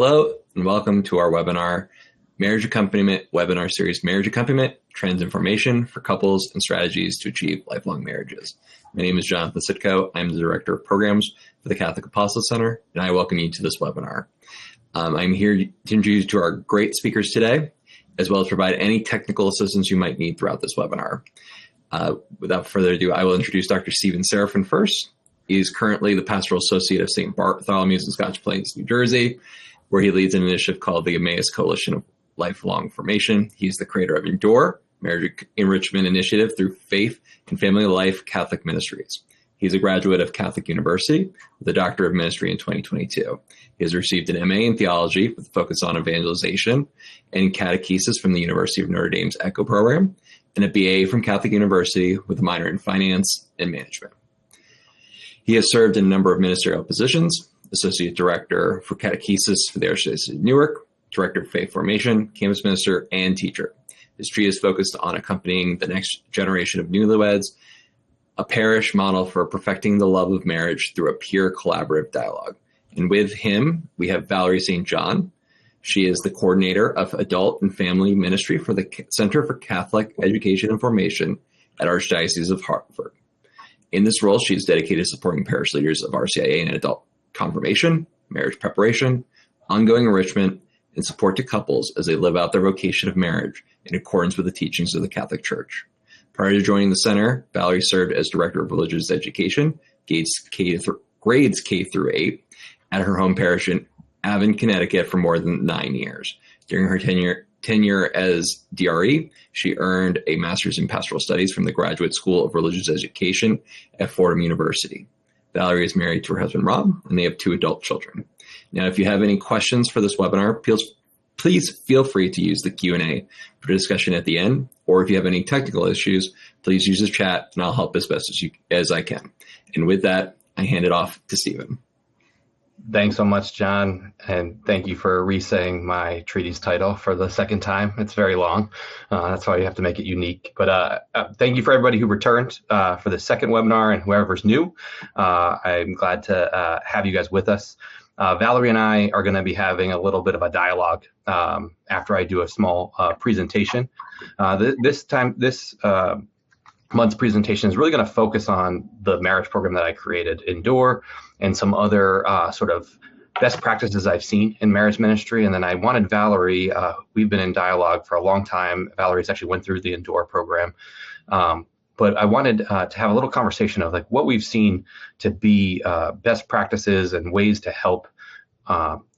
Hello, and welcome to our webinar, Marriage Accompaniment webinar series, Marriage Accompaniment, Trends and Formation for Couples and Strategies to Achieve Lifelong Marriages. My name is Jonathan Sitko. I'm the Director of Programs for the Catholic Apostolate Center, and I welcome you to this webinar. I'm here to introduce you to our great speakers today, as well as provide any technical assistance you might need throughout this webinar. Without further ado, I will introduce Dr. Steven Serafin first. He is currently the Pastoral Associate of St. Bartholomew's in Scotch Plains, New Jersey, where he leads an initiative called the Emmaus Coalition of Lifelong Formation. He's the creator of Endure, Marriage Enrichment Initiative through Faith and Family Life Catholic Ministries. He's a graduate of Catholic University with a Doctor of Ministry in 2022. He has received an MA in Theology with a focus on evangelization and catechesis from the University of Notre Dame's ECHO program, and a BA from Catholic University with a minor in Finance and Management. He has served in a number of ministerial positions: Associate Director for Catechesis for the Archdiocese of Newark, Director of Faith Formation, Campus Minister, and Teacher. His tree is focused on accompanying the next generation of newlyweds, a parish model for perfecting the love of marriage through a pure collaborative dialogue. And with him, we have Valerie St. John. She is the coordinator of Adult and Family Ministry for the Center for Catholic Education and Formation at Archdiocese of Hartford. In this role, she is dedicated to supporting parish leaders of RCIA in adult confirmation, marriage preparation, ongoing enrichment, and support to couples as they live out their vocation of marriage in accordance with the teachings of the Catholic Church. Prior to joining the center, Valerie served as Director of Religious Education, grades K through 8, at her home parish in Avon, Connecticut for more than 9 years. During her tenure as DRE, she earned a master's in pastoral studies from the Graduate School of Religious Education at Fordham University. Valerie is married to her husband, Rob, and they have 2 adult children. Now, if you have any questions for this webinar, please feel free to use the Q&A for discussion at the end, or if you have any technical issues, please use the chat and I'll help as best as I can. And with that, I hand it off to Steven. Thanks so much, John, and thank you for re-saying my treatise title for the second time. It's very long. That's why you have to make it unique. But thank you for everybody who returned for the second webinar and whoever's new. I'm glad to have you guys with us. Valerie and I are going to be having a little bit of a dialogue after I do a small presentation. This month's presentation is really going to focus on the marriage program that I created, Endure, and some other sort of best practices I've seen in marriage ministry. And then I wanted Valerie, we've been in dialogue for a long time. Valerie's actually went through the Endure program. But I wanted to have a little conversation of like what we've seen to be best practices and ways to help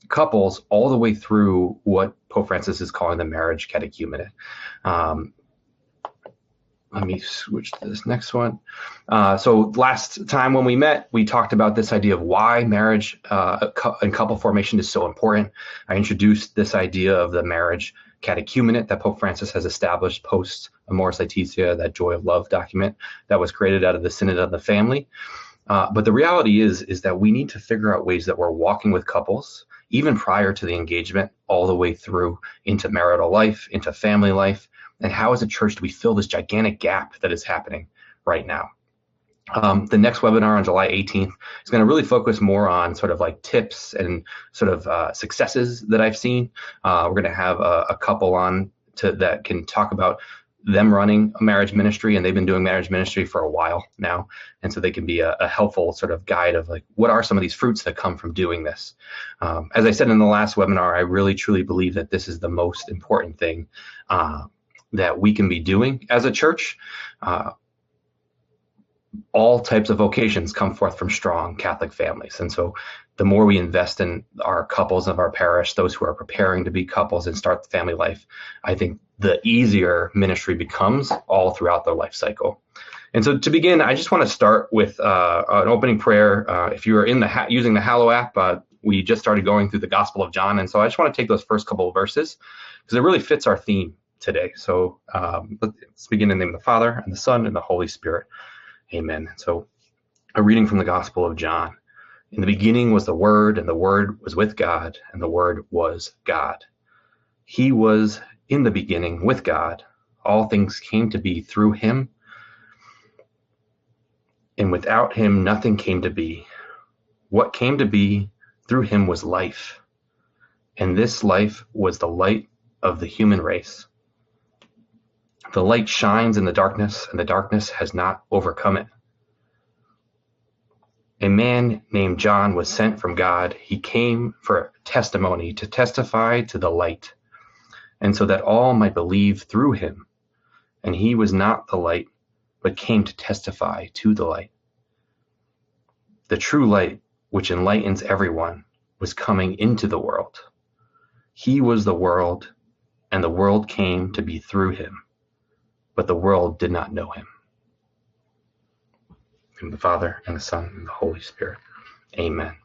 couples all the way through what Pope Francis is calling the marriage catechumenate. Let me switch to this next one. So last time when we met, we talked about this idea of why marriage and couple formation is so important. I introduced this idea of the marriage catechumenate that Pope Francis has established post Amoris Laetitia, that Joy of Love document that was created out of the Synod of the Family. But the reality is that we need to figure out ways that we're walking with couples, even prior to the engagement, all the way through into marital life, into family life. And how as a church do we fill this gigantic gap that is happening right now? The next webinar on July 18th is going to really focus more on sort of like tips and sort of successes that I've seen. We're going to have a couple on that can talk about them running a marriage ministry, and they've been doing marriage ministry for a while now. And so they can be a helpful sort of guide of like, what are some of these fruits that come from doing this? As I said in the last webinar, I really truly believe that this is the most important thing that we can be doing as a church. All types of vocations come forth from strong Catholic families. And so the more we invest in our couples of our parish, those who are preparing to be couples and start the family life, I think the easier ministry becomes all throughout their life cycle. And so to begin, I just want to start with an opening prayer. If you are using the Hallow app, we just started going through the Gospel of John. And so I just want to take those first couple of verses because it really fits our theme today. So let's begin in the name of the Father and the Son and the Holy Spirit. Amen. So a reading from the Gospel of John. In the beginning was the Word, and the Word was with God, and the Word was God. He was in the beginning with God. All things came to be through him, and without him nothing came to be. What came to be through him was life, and this life was the light of the human race. The light shines in the darkness, and the darkness has not overcome it. A man named John was sent from God. He came for testimony, to testify to the light, and so that all might believe through him. And he was not the light, but came to testify to the light. The true light, which enlightens everyone, was coming into the world. He was the world, and the world came to be through him, but the world did not know him. In the Father, and the Son, and the Holy Spirit. Amen.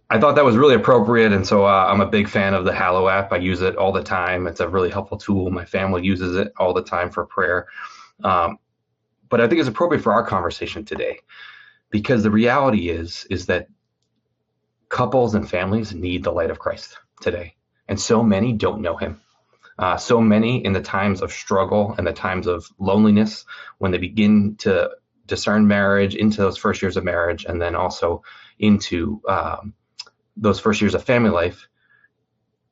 I thought that was really appropriate, and so I'm a big fan of the Hallow app. I use it all the time. It's a really helpful tool. My family uses it all the time for prayer. But I think it's appropriate for our conversation today, because the reality is that couples and families need the light of Christ today, and so many don't know him. So many in the times of struggle and the times of loneliness, when they begin to discern marriage, into those first years of marriage, and then also into those first years of family life,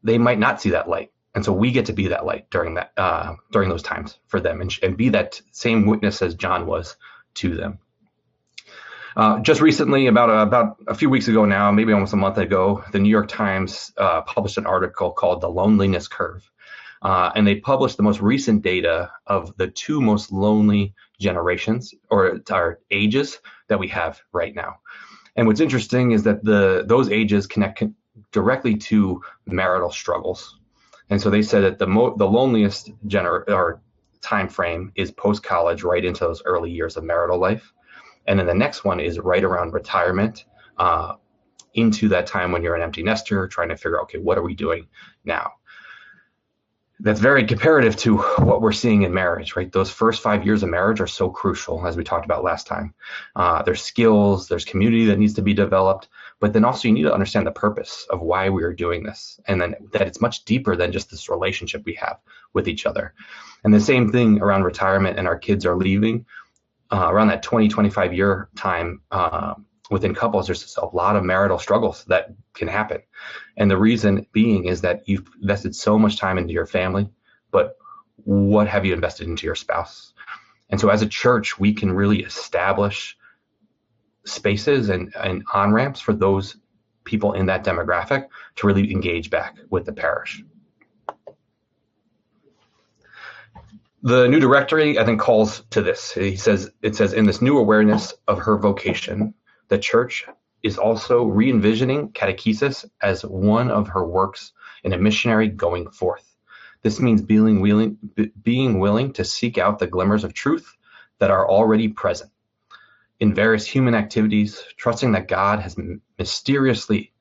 they might not see that light. And so we get to be that light during those times for them, and be that same witness as John was to them. Just recently, about a few weeks ago now, maybe almost a month ago, the New York Times published an article called The Loneliness Curve. And they published the most recent data of the two most lonely generations or ages that we have right now. And what's interesting is that those ages connect directly to marital struggles. And so they said that the loneliest time frame is post-college, right into those early years of marital life. And then the next one is right around retirement, into that time when you're an empty nester, trying to figure out, okay, what are we doing now? That's very comparative to what we're seeing in marriage, right? Those first 5 years of marriage are so crucial, as we talked about last time. There's skills, there's community that needs to be developed, but then also you need to understand the purpose of why we are doing this, and then that it's much deeper than just this relationship we have with each other. And the same thing around retirement, and our kids are leaving. Around that 25 year time, within couples, there's just a lot of marital struggles that can happen. And the reason being is that you've invested so much time into your family, but what have you invested into your spouse? And so as a church, we can really establish spaces and on-ramps for those people in that demographic to really engage back with the parish. The new directory, I think, calls to this. It says, in this new awareness of her vocation, the church is also re-envisioning catechesis as one of her works in a missionary going forth. This means being willing to seek out the glimmers of truth that are already present in various human activities, trusting that God has mysteriously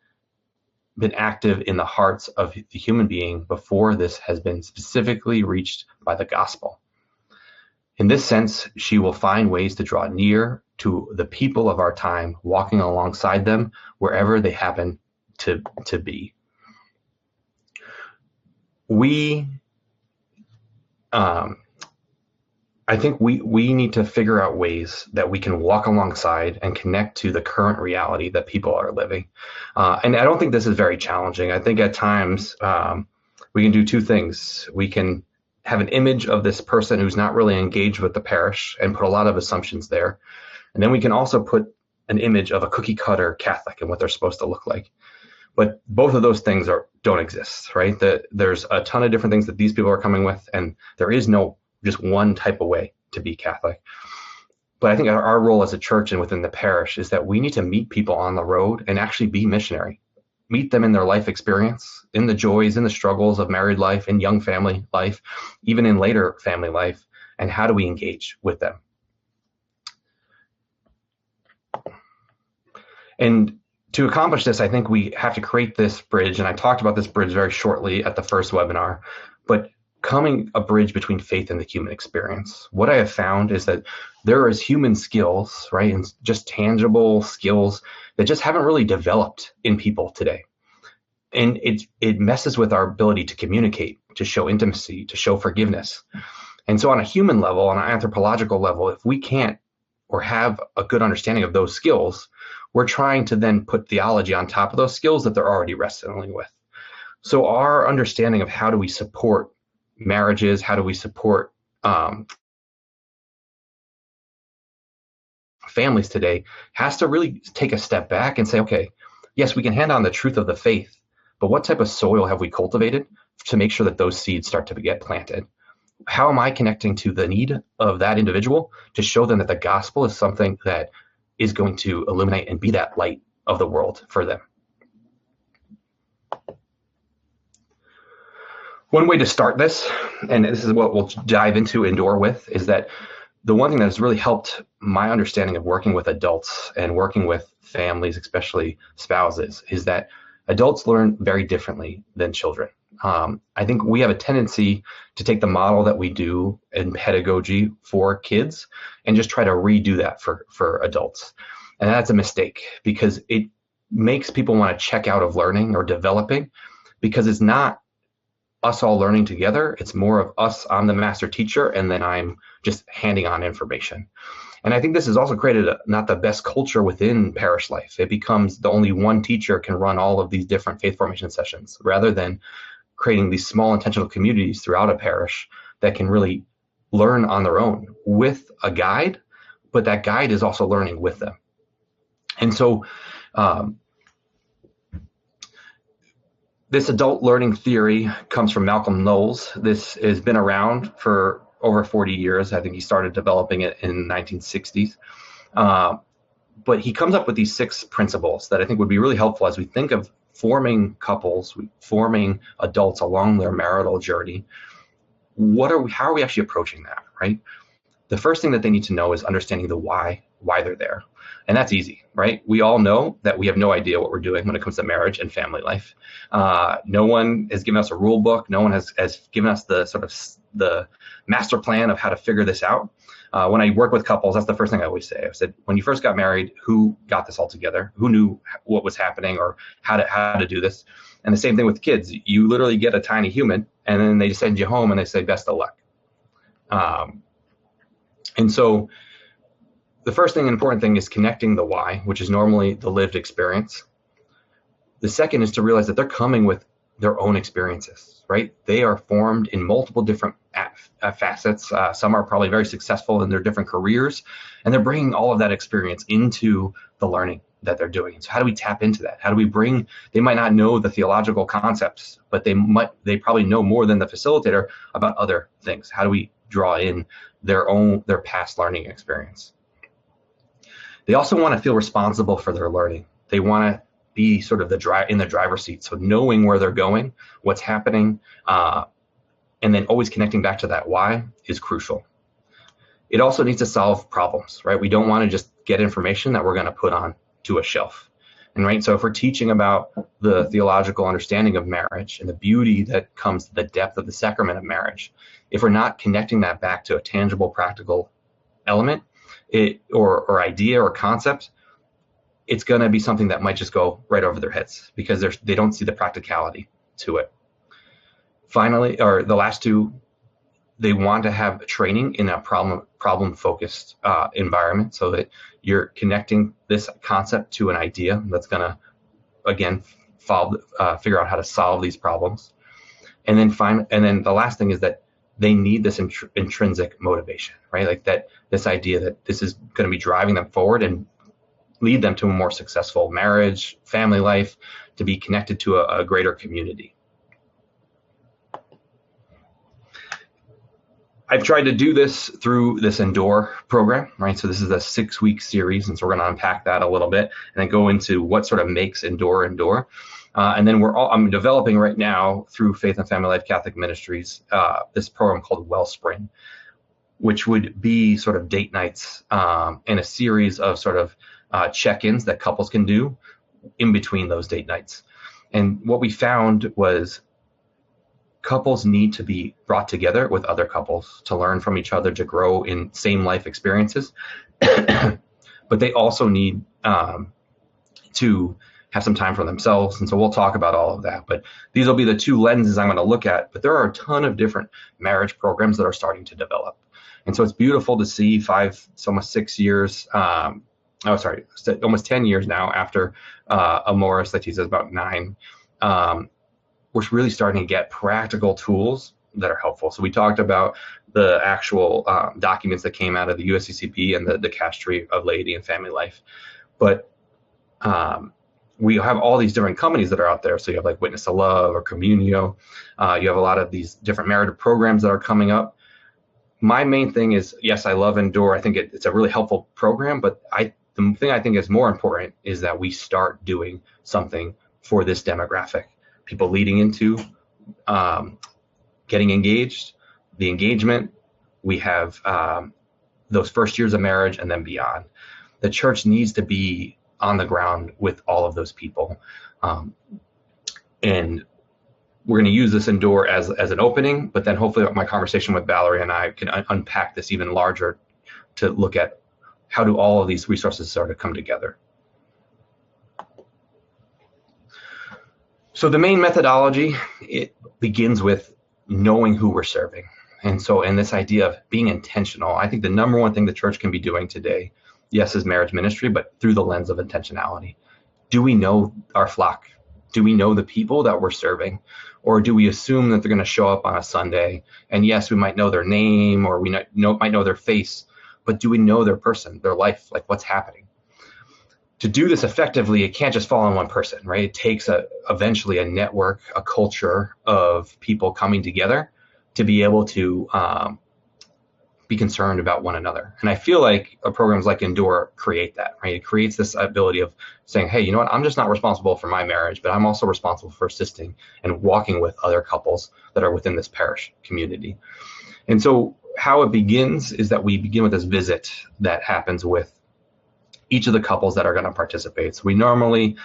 been active in the hearts of the human being before this has been specifically reached by the gospel. In this sense, she will find ways to draw near to the people of our time, walking alongside them wherever they happen to be. I think we need to figure out ways that we can walk alongside and connect to the current reality that people are living. And I don't think this is very challenging. I think at times we can do two things. We can have an image of this person who's not really engaged with the parish and put a lot of assumptions there. And then we can also put an image of a cookie cutter Catholic and what they're supposed to look like. But both of those things don't exist, right? There's a ton of different things that these people are coming with, and there is no just one type of way to be Catholic. But I think our role as a church and within the parish is that we need to meet people on the road and actually be missionary. Meet them in their life experience, in the joys, in the struggles of married life, in young family life, even in later family life, and how do we engage with them? And to accomplish this, I think we have to create this bridge, and I talked about this bridge very shortly at the first webinar, but becoming a bridge between faith and the human experience. What I have found is that there is human skills, right, and just tangible skills that just haven't really developed in people today. And it messes with our ability to communicate, to show intimacy, to show forgiveness. And so on a human level, on an anthropological level, if we can't or have a good understanding of those skills, we're trying to then put theology on top of those skills that they're already wrestling with. So our understanding of how do we support marriages, how do we support families today, has to really take a step back and say, okay, yes, we can hand on the truth of the faith, but what type of soil have we cultivated to make sure that those seeds start to get planted? How am I connecting to the need of that individual to show them that the gospel is something that is going to illuminate and be that light of the world for them? One way to start this, and this is what we'll dive into Endure with, is that the one thing that has really helped my understanding of working with adults and working with families, especially spouses, is that adults learn very differently than children. I think we have a tendency to take the model that we do in pedagogy for kids and just try to redo that for adults. And that's a mistake, because it makes people want to check out of learning or developing, because it's not us all learning together. It's more of us, I'm the master teacher, and then I'm just handing on information. And I think this has also created not the best culture within parish life. It becomes the only one teacher can run all of these different faith formation sessions, rather than creating these small intentional communities throughout a parish that can really learn on their own with a guide, but that guide is also learning with them. And so this adult learning theory comes from Malcolm Knowles. This has been around for over 40 years. I think he started developing it in the 1960s. But he comes up with these 6 principles that I think would be really helpful as we think of forming couples, forming adults along their marital journey. How are we actually approaching that, right? The first thing that they need to know is understanding the why they're there. And that's easy, right? We all know that we have no idea what we're doing when it comes to marriage and family life. No one has given us a rule book. No one has given us the sort of the master plan of how to figure this out. When I work with couples, that's the first thing I always say. I said, when you first got married, who got this all together? Who knew what was happening or how to do this? And the same thing with kids. You literally get a tiny human, and then they send you home and they say, best of luck. And so the first thing, important thing, is connecting the why, which is normally the lived experience. The second is to realize that they're coming with their own experiences, right? They are formed in multiple different facets. Some are probably very successful in their different careers, and they're bringing all of that experience into the learning that they're doing. So how do we tap into that? How do we bring, they might not know the theological concepts, but they probably know more than the facilitator about other things. How do we draw in their past learning experience? They also want to feel responsible for their learning. They want to be sort of in the driver's seat. So knowing where they're going, what's happening, and then always connecting back to that why is crucial. It also needs to solve problems, right? We don't want to just get information that we're going to put on to a shelf. And right, so if we're teaching about the theological understanding of marriage and the beauty that comes to the depth of the sacrament of marriage, if we're not connecting that back to a tangible, practical element, or idea or concept, it's going to be something that might just go right over their heads, because they don't see the practicality to it. Finally, or the last two, they want to have training in a problem-focused environment, so that you're connecting this concept to an idea that's going to, again, figure out how to solve these problems. And then the last thing is that they need this intrinsic motivation, right? Like that, this idea that this is going to be driving them forward and lead them to a more successful marriage, family life, to be connected to a greater community. I've tried to do this through this Endure program, right? So this is a 6-week series, and so we're going to unpack that a little bit and then go into what sort of makes Endure. And then I'm developing right now through Faith and Family Life Catholic Ministries this program called Wellspring, which would be sort of date nights and a series of sort of check-ins that couples can do in between those date nights. And what we found was couples need to be brought together with other couples to learn from each other, to grow in same life experiences. But they also need to have some time for themselves. And so we'll talk about all of that. But these will be the two lenses I'm going to look at. But there are a ton of different marriage programs that are starting to develop. And so it's beautiful to see 5, almost 6 years almost 10 years now after Amoris Laetitia is about 9, we're really starting to get practical tools that are helpful. So we talked about the actual documents that came out of the USCCB and the cash tree of laity and family life. But we have all these different companies that are out there. So you have like Witness to Love or Communio. You have a lot of these different marital programs that are coming up. My main thing is, yes, I love Endure. I think it's a really helpful program, but the thing I think is more important is that we start doing something for this demographic. People leading into getting engaged, the engagement, we have those first years of marriage and then beyond. The church needs to be on the ground with all of those people. And we're going to use this Endure as an opening, but then hopefully my conversation with Valerie and I can unpack this even larger to look at how do all of these resources start to come together. So the main methodology, it begins with knowing who we're serving. And this idea of being intentional, I think the number one thing the church can be doing today, yes, is marriage ministry, but through the lens of intentionality. Do we know our flock? Do we know the people that we're serving? Or do we assume that they're going to show up on a Sunday? And yes, we might know their name or we might know their face, but do we know their person, their life, like what's happening? To do this effectively, it can't just fall on one person, right? It takes eventually a network, a culture of people coming together to be able to be concerned about one another. And I feel like programs like Endure create that, right? It creates this ability of saying, hey, you know what? I'm just not responsible for my marriage, but I'm also responsible for assisting and walking with other couples that are within this parish community. And so how it begins is that we begin with this visit that happens with each of the couples that are going to participate. So we normally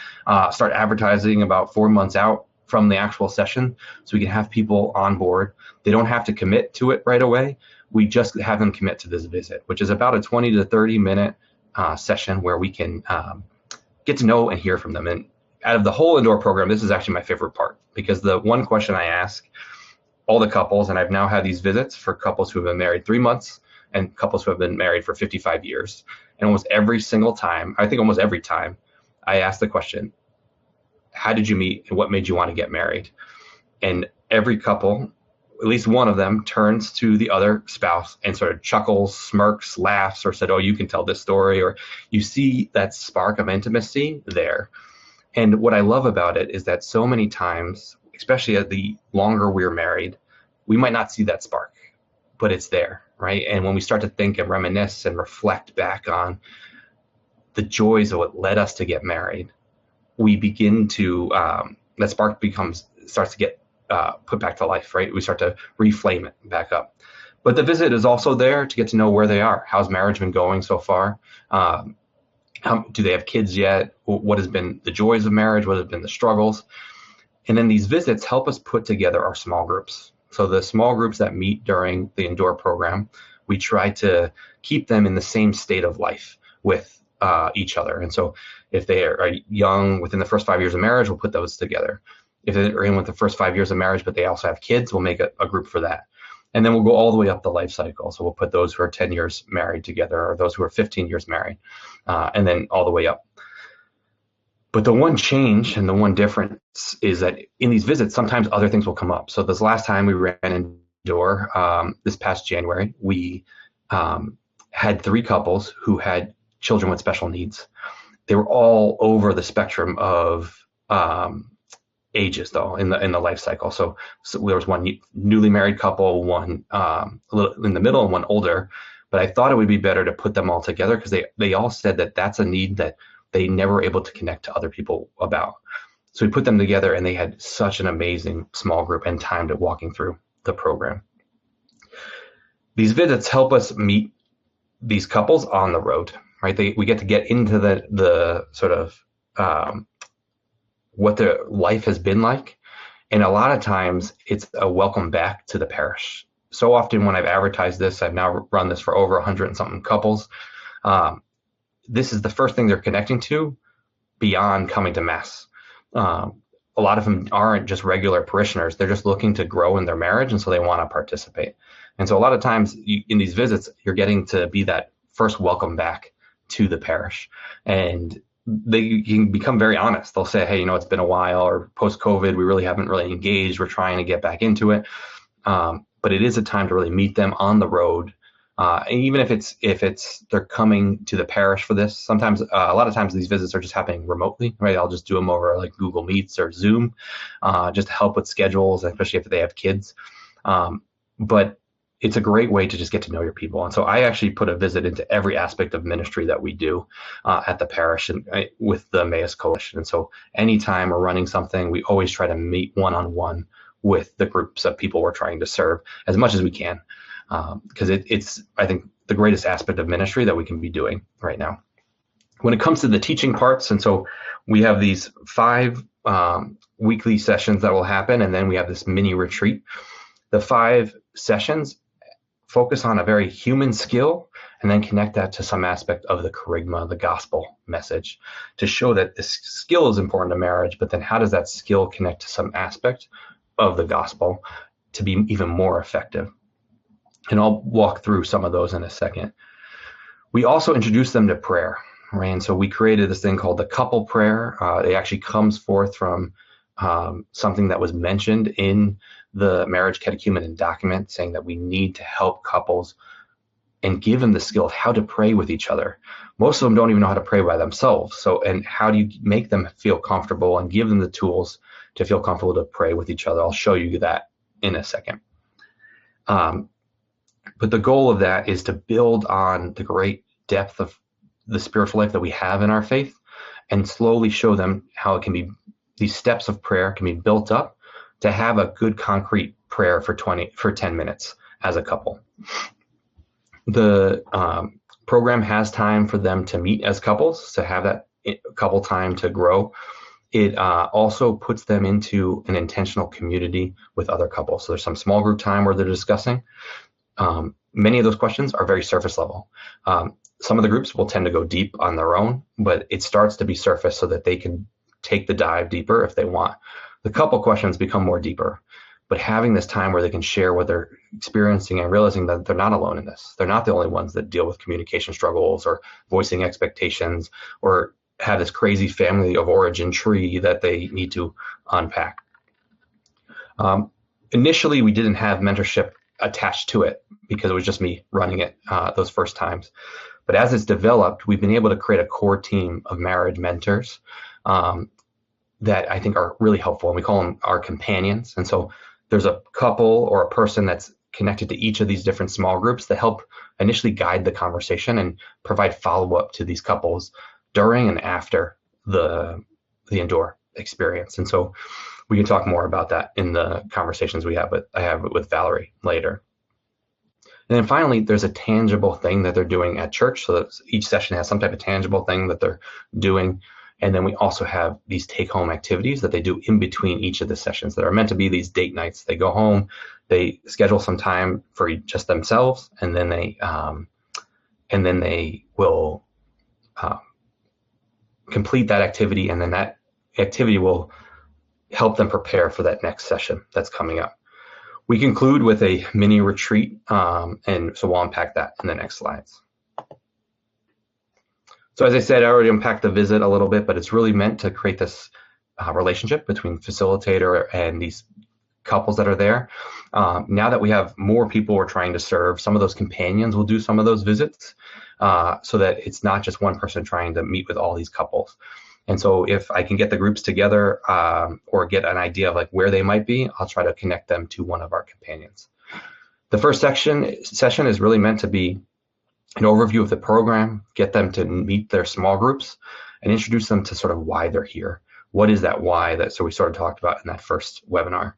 start advertising about 4 months out from the actual session, so we can have people on board. They don't have to commit to it right away. We just have them commit to this visit, which is about a 20 to 30 minute session where we can get to know and hear from them. And out of the whole Endure program, this is actually my favorite part, because the one question I ask all the couples, and I've now had these visits for couples who have been married 3 months and couples who have been married for 55 years. And almost every single time, I think almost every time, I ask the question, how did you meet and what made you want to get married? And every couple, at least one of them, turns to the other spouse and sort of chuckles, smirks, laughs, or said, oh, you can tell this story, or you see that spark of intimacy there. And what I love about it is that so many times, especially at the longer we're married, we might not see that spark, but it's there, right? And when we start to think and reminisce and reflect back on the joys of what led us to get married, we begin to, that spark starts to get put back to life, right? We start to reflame it back up. But the visit is also there to get to know where they are. How's marriage been going so far? Do they have kids yet? What has been the joys of marriage? What have been the struggles? And then these visits help us put together our small groups. So the small groups that meet during the Endure program, we try to keep them in the same state of life with each other. And so if they are young, within the first 5 years of marriage, we'll put those together. If they're in with the first 5 years of marriage, but they also have kids, we'll make a group for that. And then we'll go all the way up the life cycle. So we'll put those who are 10 years married together, or those who are 15 years married, and then all the way up. But the one change and the one difference is that in these visits, sometimes other things will come up. So this last time we ran Endure, this past January, we had 3 couples who had children with special needs. They were all over the spectrum of ages, though, in the life cycle. So there was one newly married couple, one a little in the middle, and one older. But I thought it would be better to put them all together because they all said that that's a need that they never were able to connect to other people about. So we put them together, and they had such an amazing small group and time to walking through the program. These visits help us meet these couples on the road, right? We get to get into the sort of what their life has been like. And a lot of times it's a welcome back to the parish. So often when I've advertised this, I've now run this for over 100 and something couples. This is the first thing they're connecting to beyond coming to Mass. A lot of them aren't just regular parishioners. They're just looking to grow in their marriage, and so they want to participate. And so a lot of times in these visits, you're getting to be that first welcome back to the parish, and they can become very honest. They'll say, hey, it's been a while, or post-COVID, we really haven't really engaged. We're trying to get back into it. But it is a time to really meet them on the road. And even if they're coming to the parish for this, sometimes, a lot of times these visits are just happening remotely, right? I'll just do them over like Google Meets or Zoom, just to help with schedules, especially if they have kids. But it's a great way to just get to know your people. And so I actually put a visit into every aspect of ministry that we do at the parish and with the Emmaus Coalition. And so anytime we're running something, we always try to meet one-on-one with the groups of people we're trying to serve as much as we can. Because it's, I think, the greatest aspect of ministry that we can be doing right now. When it comes to the teaching parts, and so we have these 5 weekly sessions that will happen, and then we have this mini retreat. The 5 sessions focus on a very human skill, and then connect that to some aspect of the charisma, the gospel message, to show that this skill is important to marriage, but then how does that skill connect to some aspect of the gospel to be even more effective? And I'll walk through some of those in a second. We also introduce them to prayer, right? And so we created this thing called the couple prayer. It actually comes forth from something that was mentioned in the marriage catechumen and document, saying that we need to help couples and give them the skill of how to pray with each other. Most of them don't even know how to pray by themselves. So, and how do you make them feel comfortable and give them the tools to feel comfortable to pray with each other? I'll show you that in a second. But the goal of that is to build on the great depth of the spiritual life that we have in our faith, and slowly show them how it can be, these steps of prayer can be built up to have a good concrete prayer for 10 minutes as a couple. The program has time for them to meet as couples, to have that couple time to grow. It also puts them into an intentional community with other couples. So there's some small group time where they're discussing. Many of those questions are very surface level. Some of the groups will tend to go deep on their own, but it starts to be surface so that they can take the dive deeper if they want. The couple questions become more deeper, but having this time where they can share what they're experiencing and realizing that they're not alone in this. They're not the only ones that deal with communication struggles or voicing expectations or have this crazy family of origin tree that they need to unpack. Initially, we didn't have mentorship attached to it because it was just me running it those first times. But as it's developed, we've been able to create a core team of marriage mentors that I think are really helpful. And we call them our companions. And so there's a couple or a person that's connected to each of these different small groups that help initially guide the conversation and provide follow-up to these couples during and after the Endure experience. And so we can talk more about that in the conversations I have with Valerie later. And then finally, there's a tangible thing that they're doing at church. So that each session has some type of tangible thing that they're doing. And then we also have these take-home activities that they do in between each of the sessions that are meant to be these date nights. They go home, they schedule some time for just themselves, and then they will complete that activity, and then that activity will help them prepare for that next session that's coming up. We conclude with a mini retreat, and so we'll unpack that in the next slides. So as I said, I already unpacked the visit a little bit, but it's really meant to create this relationship between facilitator and these couples that are there. Now that we have more people we're trying to serve, some of those companions will do some of those visits so that it's not just one person trying to meet with all these couples. And so if I can get the groups together or get an idea of like where they might be, I'll try to connect them to one of our companions. The first session is really meant to be an overview of the program, get them to meet their small groups, and introduce them to sort of why they're here. What is that why so we sort of talked about in that first webinar.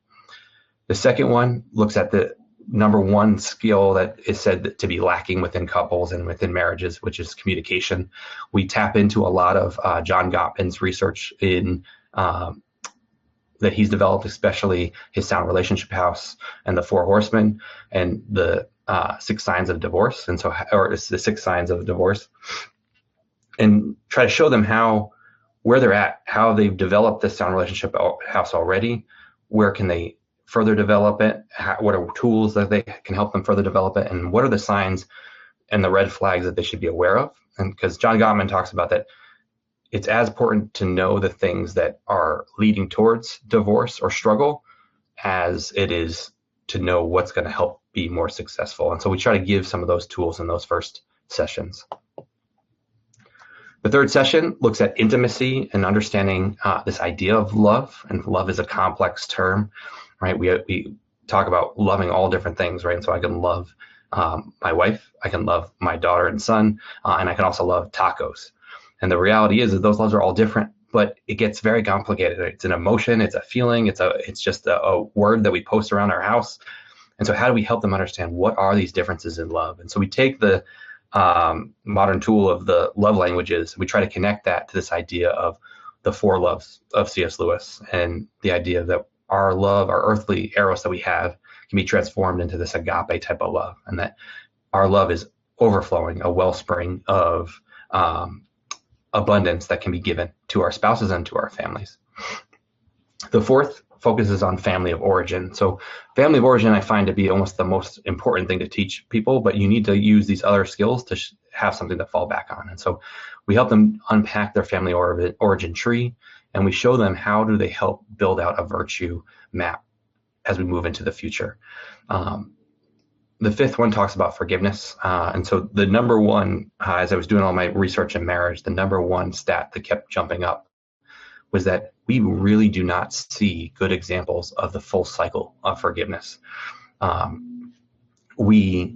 The second one looks at the number one skill that is said to be lacking within couples and within marriages, which is communication. We tap into a lot of John Gottman's research in that he's developed, especially his Sound Relationship House and the 4 Horsemen and the 6 signs of divorce, and so, or it's the 6 signs of divorce, and try to show them where they're at, how they've developed this Sound Relationship House already, where can they further develop it, what are tools that they can help them further develop it, and what are the signs and the red flags that they should be aware of. And because John Gottman talks about that, it's as important to know the things that are leading towards divorce or struggle as it is to know what's going to help be more successful. And so we try to give some of those tools in those first sessions. The third session looks at intimacy and understanding this idea of love. And love is a complex term, right? We talk about loving all different things, right? And so I can love my wife, I can love my daughter and son, and I can also love tacos. And the reality is that those loves are all different, but it gets very complicated. It's an emotion, it's a feeling, it's just a word that we post around our house. And so how do we help them understand what are these differences in love? And so we take the modern tool of the love languages, we try to connect that to this idea of the four loves of C.S. Lewis, and the idea that our love, our earthly eros that we have, can be transformed into this agape type of love, and that our love is overflowing, a wellspring of abundance that can be given to our spouses and to our families. The fourth focuses on family of origin. So family of origin I find to be almost the most important thing to teach people, but you need to use these other skills to have something to fall back on. And so we help them unpack their family origin tree, and we show them how do they help build out a virtue map as we move into the future. The fifth one talks about forgiveness. And so the number one, as I was doing all my research in marriage, the number one stat that kept jumping up was that we really do not see good examples of the full cycle of forgiveness. We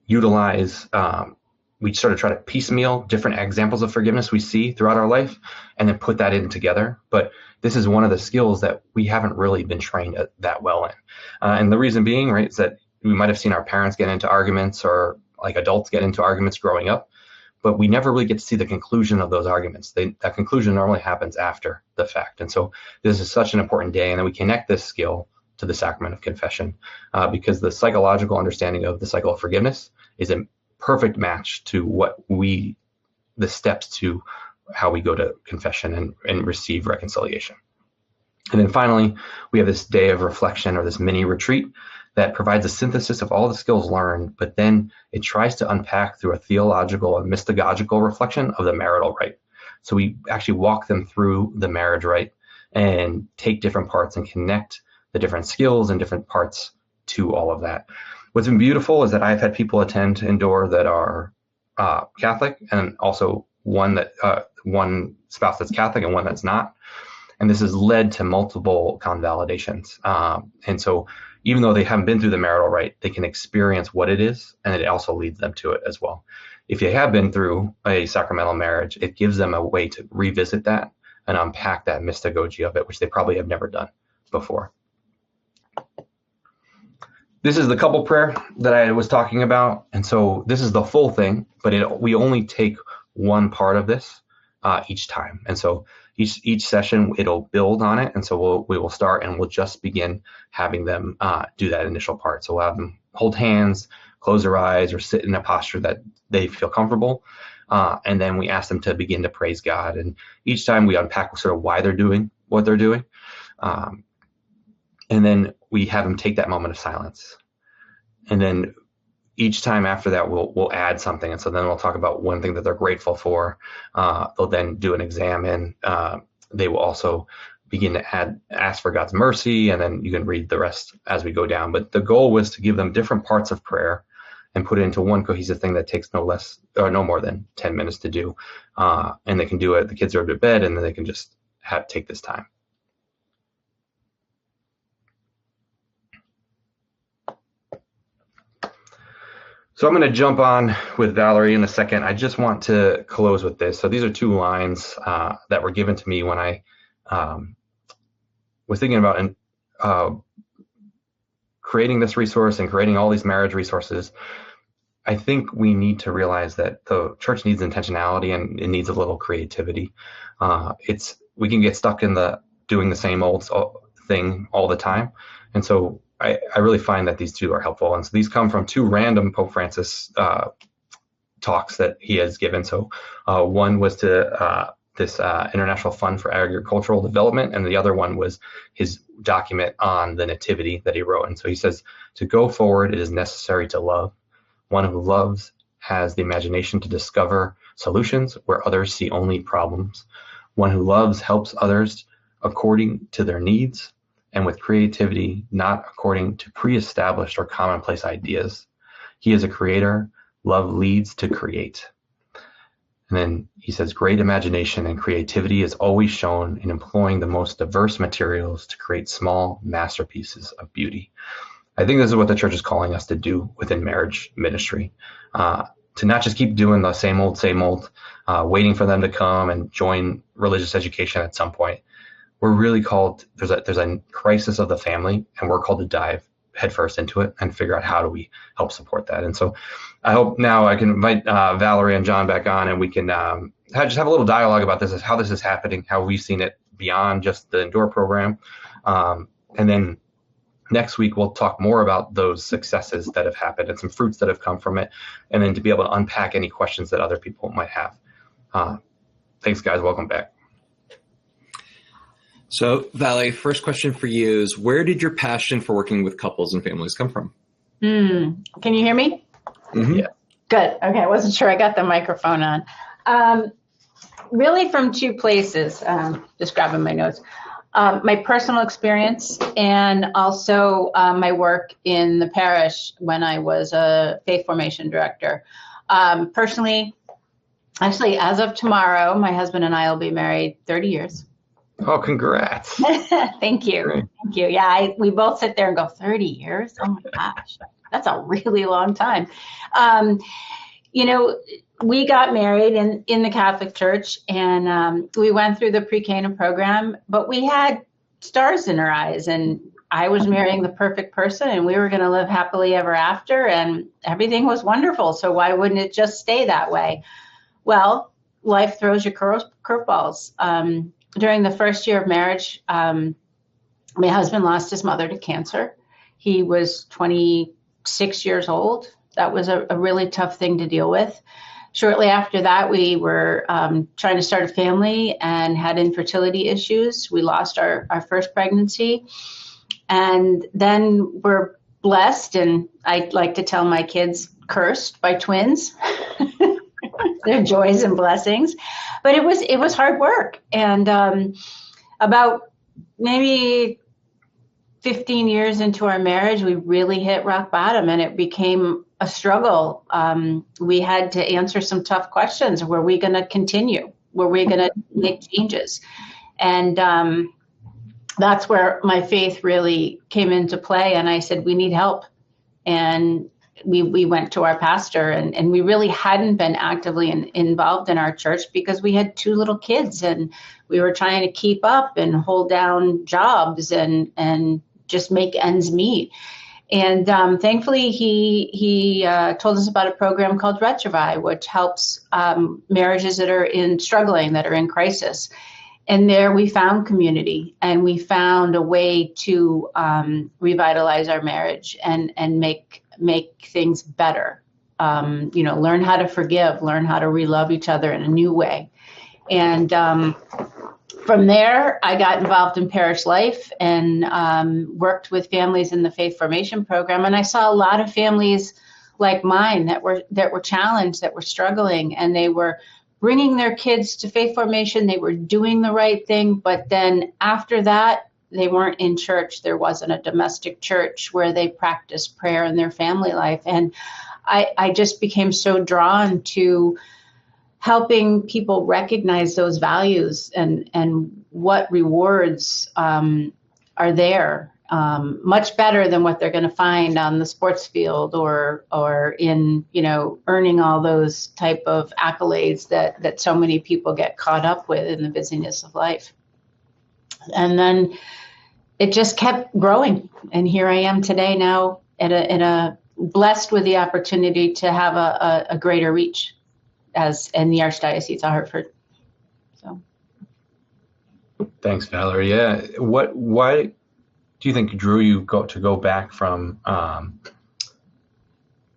utilize, we sort of try to piecemeal different examples of forgiveness we see throughout our life and then put that in together. But this is one of the skills that we haven't really been trained that well in. And the reason being, right, is that we might have seen our parents get into arguments, or like adults get into arguments growing up, but we never really get to see the conclusion of those arguments. That conclusion normally happens after the fact. And so this is such an important day. And then we connect this skill to the sacrament of confession, because the psychological understanding of the cycle of forgiveness is a perfect match to the steps to how we go to confession and receive reconciliation. And then finally, we have this day of reflection, or this mini retreat, that provides a synthesis of all the skills learned, but then it tries to unpack through a theological and mystagogical reflection of the marital rite. So we actually walk them through the marriage rite and take different parts and connect the different skills and different parts to all of that. What's been beautiful is that I've had people attend Indoor that are Catholic, and also one spouse that's Catholic and one that's not. And this has led to multiple convalidations. And so even though they haven't been through the marital rite, they can experience what it is, and it also leads them to it as well. If they have been through a sacramental marriage, it gives them a way to revisit that and unpack that mystagogy of it, which they probably have never done before. This is the couple prayer that I was talking about. And so this is the full thing, but we only take one part of this each time. And so each session, it'll build on it. And so we will start, and we'll just begin having them do that initial part. So we'll have them hold hands, close their eyes, or sit in a posture that they feel comfortable. And then we ask them to begin to praise God. And each time we unpack sort of why they're doing what they're doing. And then we have them take that moment of silence. And then each time after that, we'll add something. And so then we'll talk about one thing that they're grateful for. They'll then do an exam, and they will also begin to ask for God's mercy, and then you can read the rest as we go down. But the goal was to give them different parts of prayer and put it into one cohesive thing that takes no more than 10 minutes to do. And they can do it. The kids are to bed, and then they can just take this time. So I'm going to jump on with Valerie in a second. I just want to close with this. So these are two lines that were given to me when I was thinking about creating this resource and creating all these marriage resources. I think we need to realize that the church needs intentionality, and it needs a little creativity. We can get stuck in doing the same old thing all the time. And so I really find that these two are helpful. And so these come from two random Pope Francis talks that he has given. So one was to this International Fund for Agricultural Development, and the other one was his document on the Nativity that he wrote. And so he says, to go forward, it is necessary to love. One who loves has the imagination to discover solutions where others see only problems. One who loves helps others according to their needs and with creativity, not according to pre-established or commonplace ideas. He is a creator. Love leads to create. And then he says, great imagination and creativity is always shown in employing the most diverse materials to create small masterpieces of beauty. I think this is what the church is calling us to do within marriage ministry, to not just keep doing the same old, waiting for them to come and join religious education at some point. We're really called, there's a crisis of the family, and we're called to dive headfirst into it and figure out how do we help support that. And so I hope now I can invite Valerie and John back on, and we can just have a little dialogue about this, how this is happening, how we've seen it beyond just the Endure program. And then next week, we'll talk more about those successes that have happened and some fruits that have come from it, and then to be able to unpack any questions that other people might have. Thanks, guys. Welcome back. So, Valerie, first question for you is, where did your passion for working with couples and families come from? Can you hear me? Mm-hmm. Yeah. Good. Okay, I wasn't sure I got the microphone on. Really from two places, just grabbing my notes. My personal experience and also my work in the parish when I was a faith formation director. Personally, actually, as of tomorrow, my husband and I will be married 30 years. Oh, congrats. Thank you. Great. Thank you. Yeah, we both sit there and go, 30 years? Oh my gosh, that's a really long time. We got married in the Catholic Church, and we went through the pre-Cana program, but we had stars in our eyes, and I was marrying the perfect person, and we were going to live happily ever after, and everything was wonderful. So why wouldn't it just stay that way? Well, life throws you curveballs. During the first year of marriage, my husband lost his mother to cancer. He was 26 years old. That was a really tough thing to deal with. Shortly after that, we were trying to start a family and had infertility issues. We lost our first pregnancy. And then we're blessed, and I like to tell my kids, cursed by twins. Their joys and blessings. But it was hard work. And about maybe 15 years into our marriage, we really hit rock bottom, and it became a struggle. We had to answer some tough questions. Were we going to continue? Were we going to make changes? And that's where my faith really came into play. And I said, we need help. And we went to our pastor, and we really hadn't been actively involved in our church because we had two little kids, and we were trying to keep up and hold down jobs and just make ends meet. And thankfully, he told us about a program called Retrovi, which helps marriages that are struggling, that are in crisis. And there we found community, and we found a way to revitalize our marriage and make things better. Learn how to forgive, learn how to relove each other in a new way. And from there, I got involved in parish life and worked with families in the faith formation program. And I saw a lot of families like mine that were challenged, that were struggling, and they were bringing their kids to faith formation. They were doing the right thing, but then after that, they weren't in church. There wasn't a domestic church where they practiced prayer in their family life. And I just became so drawn to helping people recognize those values and what rewards are there, much better than what they're going to find on the sports field or in, earning all those type of accolades that so many people get caught up with in the busyness of life. And then it just kept growing. And here I am today now blessed with the opportunity to have a greater reach as in the Archdiocese of Hartford. So. Thanks, Valerie. Yeah. Why do you think drew you to go back from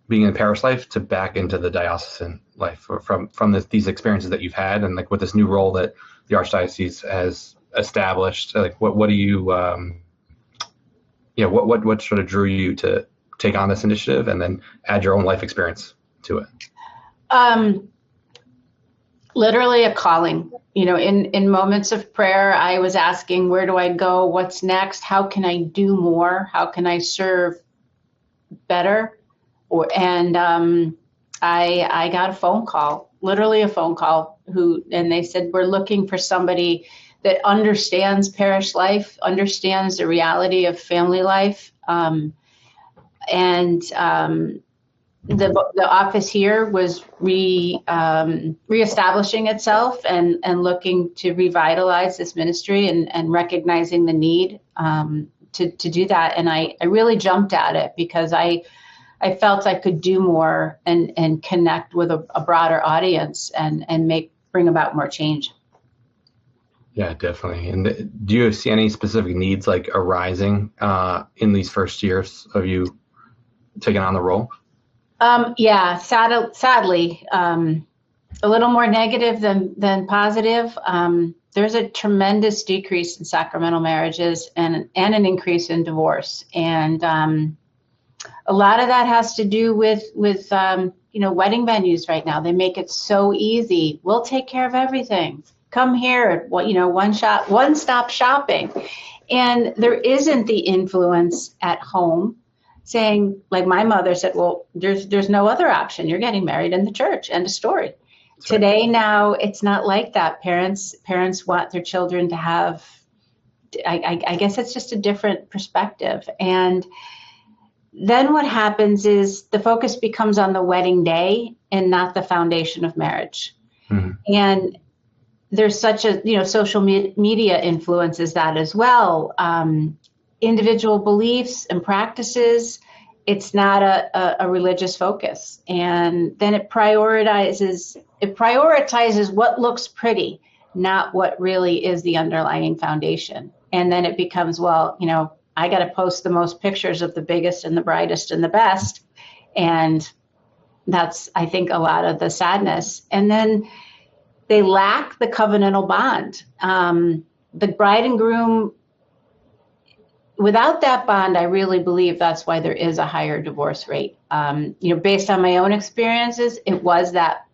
being in parish life to back into the diocesan life, or from these experiences that you've had, and like with this new role that the Archdiocese has established? Like, what do you, what sort of drew you to take on this initiative and then add your own life experience to it? Literally a calling. In moments of prayer, I was asking, where do I go? What's next? How can I do more? How can I serve better? And I got a phone call, literally a phone call, and they said, we're looking for somebody that understands parish life, understands the reality of family life. The office here was reestablishing itself and looking to revitalize this ministry and recognizing the need to do that. And I really jumped at it because I felt I could do more and connect with a broader audience and bring about more change. Yeah, definitely. And do you see any specific needs like arising in these first years of you taking on the role? Yeah, sadly, a little more negative than positive. There's a tremendous decrease in sacramental marriages and an increase in divorce. And a lot of that has to do with wedding venues right now. They make it so easy. We'll take care of everything. Come here, one-stop shopping. And there isn't the influence at home saying, like my mother said, well, there's no other option. You're getting married in the church, end of story. That's Today, right. Now, it's not like that. Parents want their children to have, I guess it's just a different perspective. And then what happens is the focus becomes on the wedding day and not the foundation of marriage. Mm-hmm. And there's such a, social media influences that as well. Individual beliefs and practices, it's not a religious focus. And then it prioritizes what looks pretty, not what really is the underlying foundation. And then it becomes, I got to post the most pictures of the biggest and the brightest and the best. And that's, I think, a lot of the sadness. And then they lack the covenantal bond. The bride and groom, without that bond, I really believe that's why there is a higher divorce rate. Based on my own experiences, it was that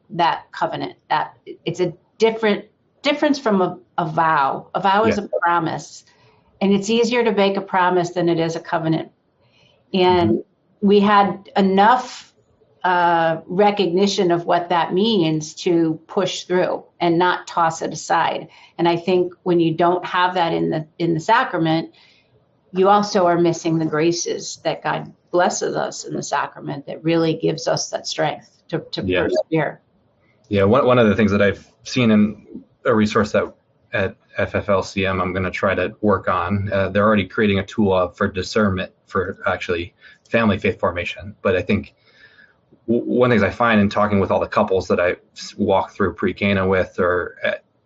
covenant. That it's a difference from a vow. A vow is a promise, and it's easier to make a promise than it is a covenant. And we had enough recognition of what that means to push through and not toss it aside. And I think when you don't have that in the sacrament, you also are missing the graces that God blesses us in the sacrament that really gives us that strength to persevere. Yeah, one of the things that I've seen in a resource that at FFLCM I'm going to try to work on, they're already creating a tool for discernment for actually family faith formation. But I think one of the things I find in talking with all the couples that I walk through pre-Cana with or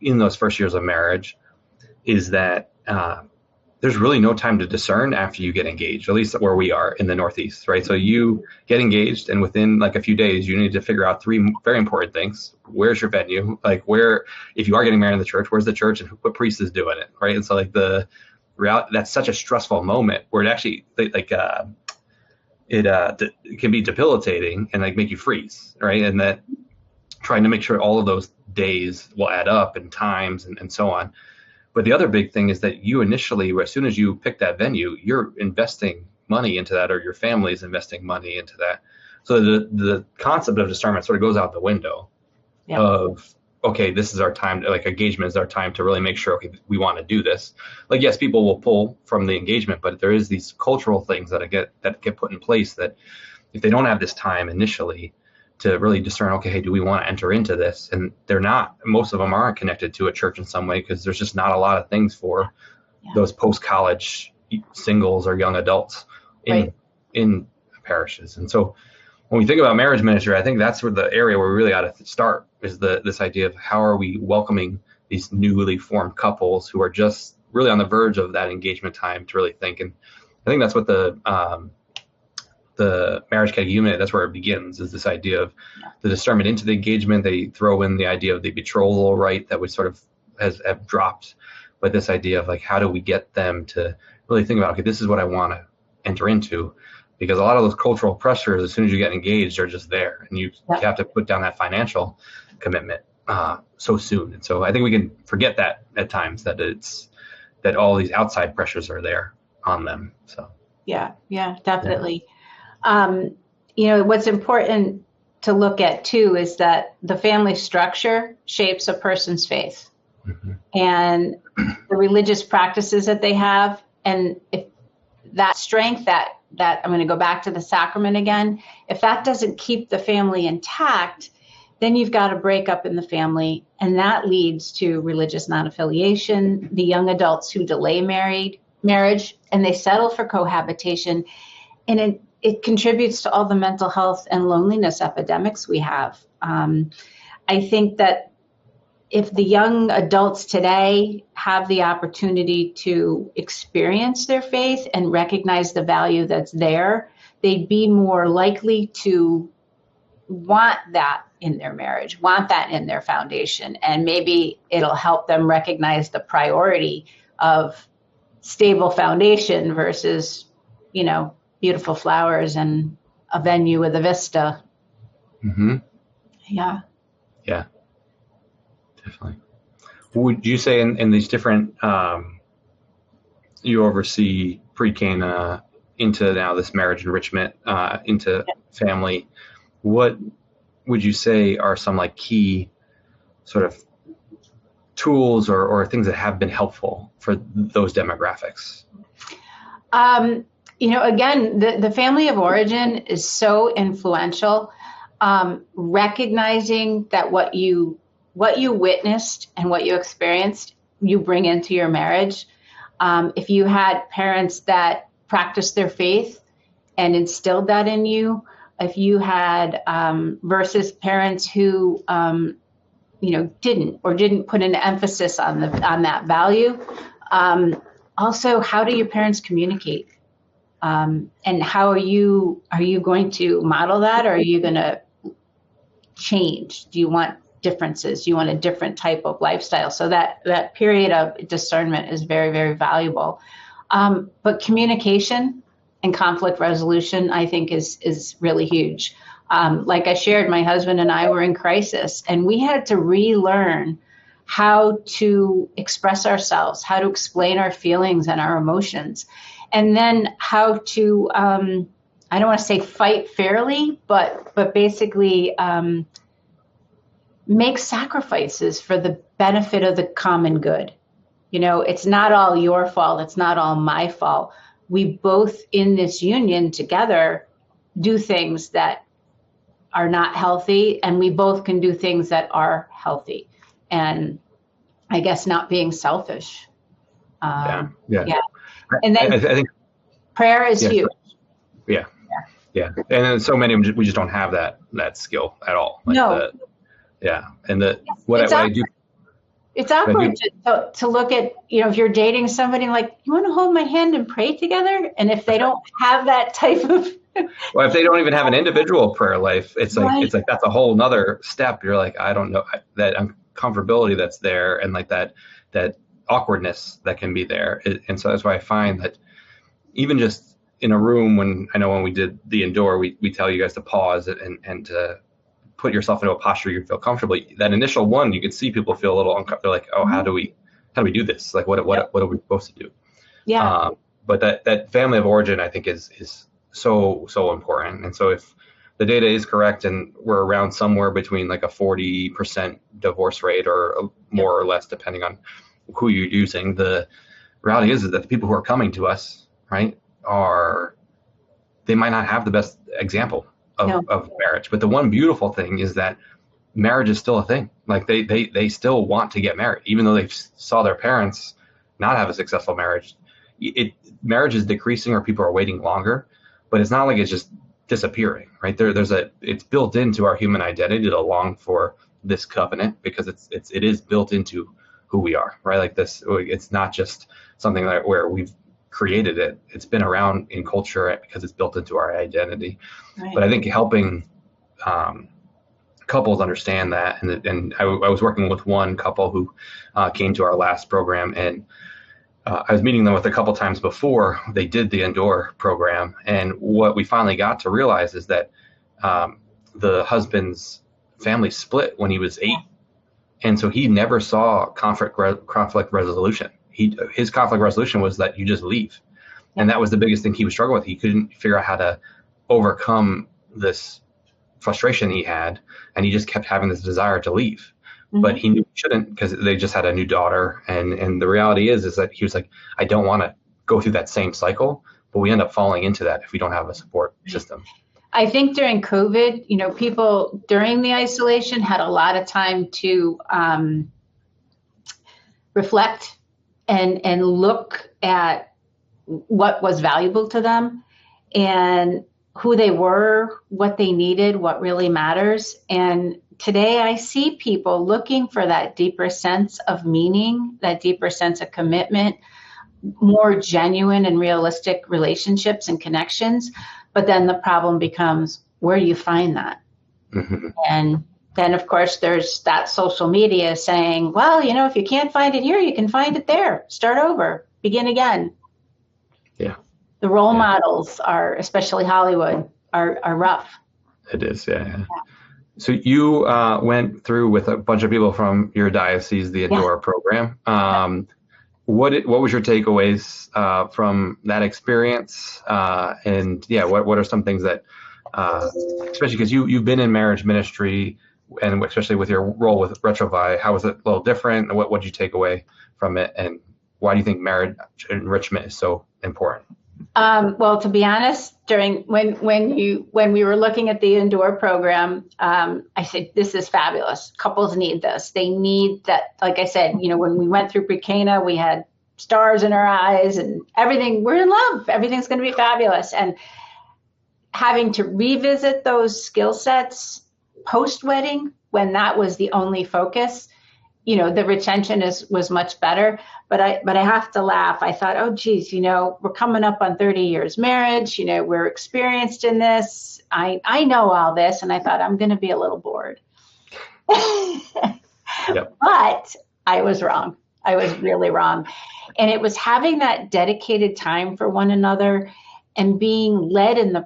in those first years of marriage is that there's really no time to discern after you get engaged, at least where we are in the Northeast, right? So you get engaged and within like a few days, you need to figure out three very important things. Where's your venue? Like if you are getting married in the church, where's the church and what priest is doing it, right? And so like the reality, that's such a stressful moment where it actually it can be debilitating and like make you freeze, right? And that trying to make sure all of those days will add up and times and so on. But the other big thing is that you initially, as soon as you pick that venue, you're investing money into that, or your family is investing money into that. So the concept of discernment sort of goes out the window of, okay, this is our time, like engagement is our time to really make sure, okay, we want to do this. Like, yes, people will pull from the engagement, but there is these cultural things that get put in place that if they don't have this time initially to really discern, okay, hey, do we want to enter into this? And they're not, most of them aren't connected to a church in some way because there's just not a lot of things for those post-college singles or young adults in parishes. And so when we think about marriage ministry, I think that's where the area where we really ought to start is this idea of how are we welcoming these newly formed couples who are just really on the verge of that engagement time to really think. And I think that's what the marriage catechumenate, that's where it begins, is this idea of the discernment into the engagement. They throw in the idea of the betrothal rite that we sort of have dropped, but this idea of like, how do we get them to really think about, okay, this is what I want to enter into. because a lot of those cultural pressures, as soon as you get engaged, are just there, and you have to put down that financial commitment so soon. And so I think we can forget that at times, that all these outside pressures are there on them. So yeah, definitely. What's important to look at too is that the family structure shapes a person's faith, and the religious practices that they have, and if that strength, that I'm going to go back to the sacrament again, if that doesn't keep the family intact, then you've got a breakup in the family, and that leads to religious non-affiliation, the young adults who delay marriage, and they settle for cohabitation, and it contributes to all the mental health and loneliness epidemics we have. I think that if the young adults today have the opportunity to experience their faith and recognize the value that's there, they'd be more likely to want that in their marriage, want that in their foundation. And maybe it'll help them recognize the priority of stable foundation versus, beautiful flowers and a venue with a vista. Yeah. Yeah, definitely. Would you say in these different, you oversee pre-Cana into now this marriage enrichment, into family, what would you say are some like key sort of tools or things that have been helpful for those demographics? Again, the family of origin is so influential. Recognizing that what you witnessed and what you experienced, you bring into your marriage. If you had parents that practiced their faith and instilled that in you, if you had versus parents who didn't put an emphasis on that value. Also, how do your parents communicate? And how are you going to model that, or are you going to change? Do you want differences? Do you want a different type of lifestyle? So that period of discernment is very, very valuable. But communication and conflict resolution, I think, is really huge. Like I shared, my husband and I were in crisis, and we had to relearn how to express ourselves, how to explain our feelings and our emotions, and then how to, I don't want to say fight fairly, but basically make sacrifices for the benefit of the common good. It's not all your fault. It's not all my fault. We both in this union together do things that are not healthy, and we both can do things that are healthy. And I guess not being selfish. Yeah. And then I think prayer is huge. Yeah. And then so many of them, we just don't have that skill at all. No. What I do. It's awkward to look at, if you're dating somebody, like, you want to hold my hand and pray together? And if they don't have that type of... Well, if they don't even have an individual prayer life, it's like that's a whole nother step. You're like, I don't know, that uncomfortability that's there, and like that awkwardness that can be there. And so that's why I find that even just in a room, when we did the indoor, we tell you guys to pause and to put yourself into a posture you feel comfortable. That initial one, you could see people feel a little uncomfortable. They're like, oh, how do we do this? Like, what are we supposed to do? Yeah. But that family of origin, I think, is so important. And so if the data is correct and we're around somewhere between like a 40% divorce rate or more or less, depending on who you're using, the reality is that the people who are coming to us, right, they might not have the best example of marriage. But the one beautiful thing is that marriage is still a thing. Like they still want to get married, even though they saw their parents not have a successful marriage. Marriage is decreasing, or people are waiting longer, but it's not like it's just disappearing, right? It's built into our human identity to long for this covenant, because it is built into who we are, right? Like this, it's not just something where we've created it. It's been around in culture because it's built into our identity. Right. But I think helping couples understand that, and I was working with one couple who came to our last program, and I was meeting them with a couple times before they did the indoor program. And what we finally got to realize is that the husband's family split when he was 8. And so he never saw conflict resolution. His conflict resolution was that you just leave. And that was the biggest thing he was struggling with. He couldn't figure out how to overcome this frustration he had. And he just kept having this desire to leave. But he knew he shouldn't, because they just had a new daughter. And the reality is that he was like, I don't want to go through that same cycle. But we end up falling into that if we don't have a support system. I think during COVID, people during the isolation had a lot of time to reflect and look at what was valuable to them and who they were, what they needed, what really matters. And today I see people looking for that deeper sense of meaning, that deeper sense of commitment, more genuine and realistic relationships and connections. But then the problem becomes, where do you find that? And then, of course, there's that social media saying, well, if you can't find it here, you can find it there. Start over, begin again. Yeah. The role models are, especially Hollywood, are rough. It is, yeah. So you went through with a bunch of people from your diocese, the Adore program. What was your takeaways from that experience? And what are some things that, especially because you've been in marriage ministry, and especially with your role with Retrovi, how was it a little different? What did you take away from it? And why do you think marriage enrichment is so important? Well, to be honest, when we were looking at the indoor program, I said, this is fabulous. Couples need this. They need that. Like I said, when we went through pre-Cana, we had stars in our eyes and everything. We're in love. Everything's going to be fabulous. And having to revisit those skill sets post-wedding, when that was the only focus, the retention was much better. But I have to laugh. I thought, oh, geez, we're coming up on 30 years marriage. We're experienced in this. I know all this. And I thought, I'm going to be a little bored. Yep. But I was wrong. I was really wrong. And it was having that dedicated time for one another and being led in the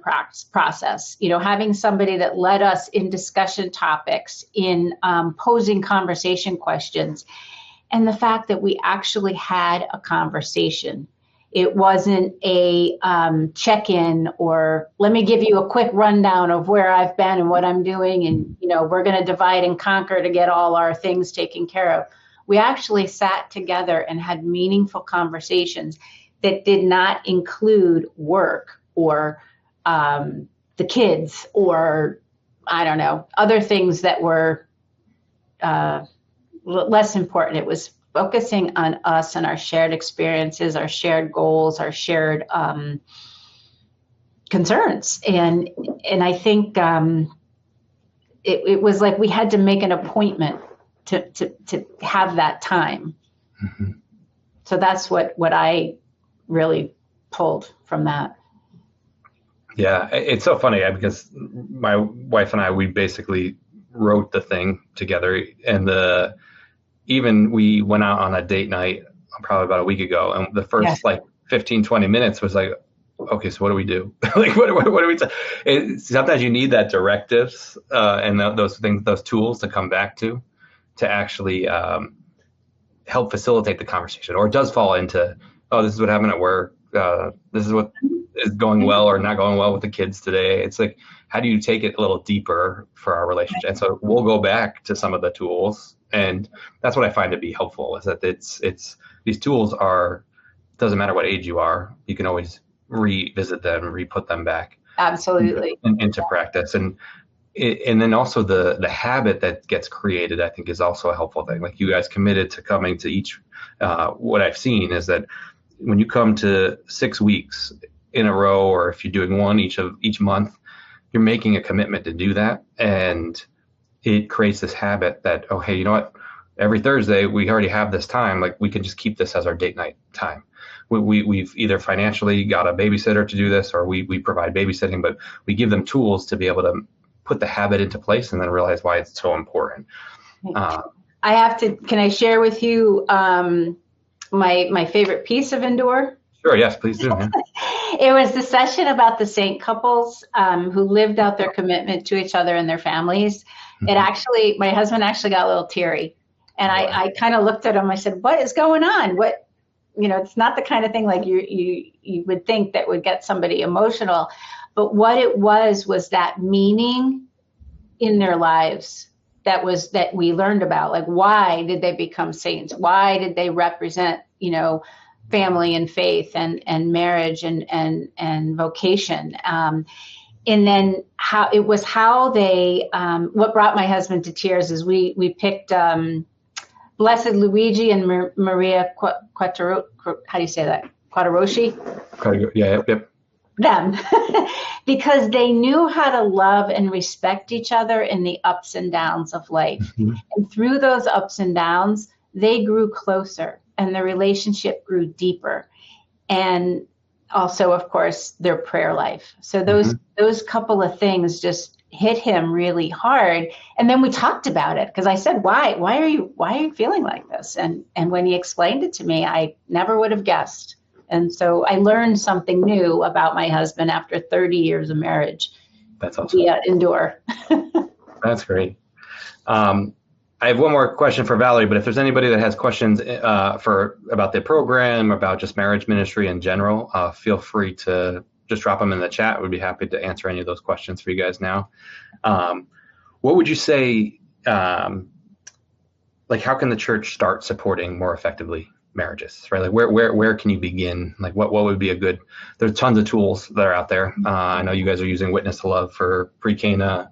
process, having somebody that led us in discussion topics, in posing conversation questions, and the fact that we actually had a conversation. It wasn't a check-in or let me give you a quick rundown of where I've been and what I'm doing, and we're going to divide and conquer to get all our things taken care of. We actually sat together and had meaningful conversations that did not include work or the kids or, I don't know, other things that were less important. It was focusing on us and our shared experiences, our shared goals, our shared concerns. And I think it was like we had to make an appointment to have that time. So that's what I really pulled from that. Yeah, it's so funny because my wife and I, we basically wrote the thing together, and even we went out on a date night probably about a week ago, and the first 15, 20 minutes was like, okay, so what do we do? Like, what do we sometimes you need that directives and those things, those tools to come back to actually help facilitate the conversation. Or it does fall into, oh, this is what happened at work. This is what is going well or not going well with the kids today. It's like, how do you take it a little deeper for our relationship? And so we'll go back to some of the tools, and that's what I find to be helpful, is that it's these tools doesn't matter what age you are, you can always revisit them, re-put them back. Absolutely. Into practice. And then also the habit that gets created, I think, is also a helpful thing. Like, you guys committed to coming to each, what I've seen is that when you come to 6 weeks in a row, or if you're doing one each month, you're making a commitment to do that. And it creates this habit that, oh, hey, you know what? Every Thursday we already have this time. Like, we can just keep this as our date night time. We've either financially got a babysitter to do this, or we provide babysitting, but we give them tools to be able to put the habit into place and then realize why it's so important. Can I share with you my favorite piece of Indoor? Sure, yes, please do. Yeah. It was the session about the saint couples who lived out their commitment to each other and their families. It actually, my husband actually got a little teary. And I kind of looked at him. I said, "What is going on? What, it's not the kind of thing like you would think that would get somebody emotional. But what it was that meaning in their lives that we learned about. Like, why did they become saints? Why did they represent, family and faith and marriage and vocation? And then how they, what brought my husband to tears is we picked Blessed Luigi and Maria Quattro, how do you say that? Quattrochi? Yeah, yep. Them, because they knew how to love and respect each other in the ups and downs of life. Mm-hmm. And through those ups and downs, they grew closer and the relationship grew deeper. And also, of course, their prayer life. So those couple of things just hit him really hard. And then we talked about it because I said, why are you feeling like this? And when he explained it to me, I never would have guessed. And so I learned something new about my husband after 30 years of marriage. That's awesome. Yeah, Indoor. That's great. I have one more question for Valerie, but if there's anybody that has questions about the program, about just marriage ministry in general, feel free to just drop them in the chat. We'd be happy to answer any of those questions for you guys now. What would you say, how can the church start supporting more effectively marriages, right? Like where can you begin? Like what would be there's tons of tools that are out there. I know you guys are using Witness to Love for pre-Cana.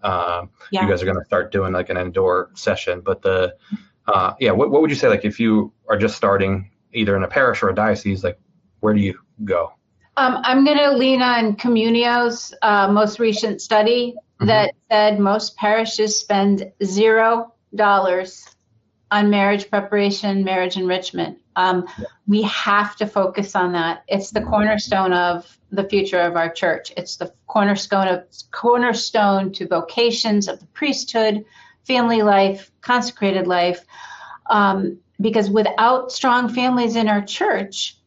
You guys are going to start doing like an Indoor session, but what would you say, like if you are just starting either in a parish or a diocese, like where do you go? I'm going to lean on Communio's most recent study that said most parishes spend $0 on marriage preparation, marriage enrichment. We have to focus on that. It's the cornerstone of the future of our church. It's the cornerstone to vocations of the priesthood, family life, consecrated life. Because without strong families in our church,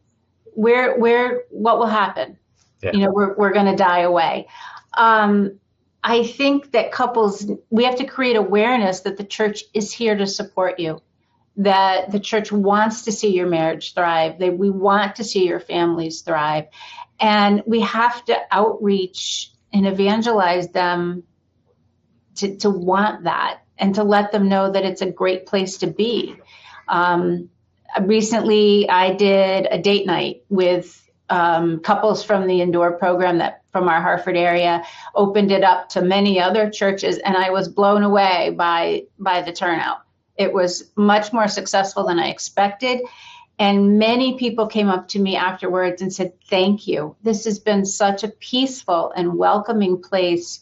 what will happen? Yeah. We're going to die away. I think that couples, we have to create awareness that the church is here to support you, that the church wants to see your marriage thrive, that we want to see your families thrive. And we have to outreach and evangelize them to want that and to let them know that it's a great place to be. Recently, I did a date night with couples from the Indoor program from our Hartford area, opened it up to many other churches, and I was blown away by the turnout. It was much more successful than I expected, and many people came up to me afterwards and said, "Thank you. This has been such a peaceful and welcoming place.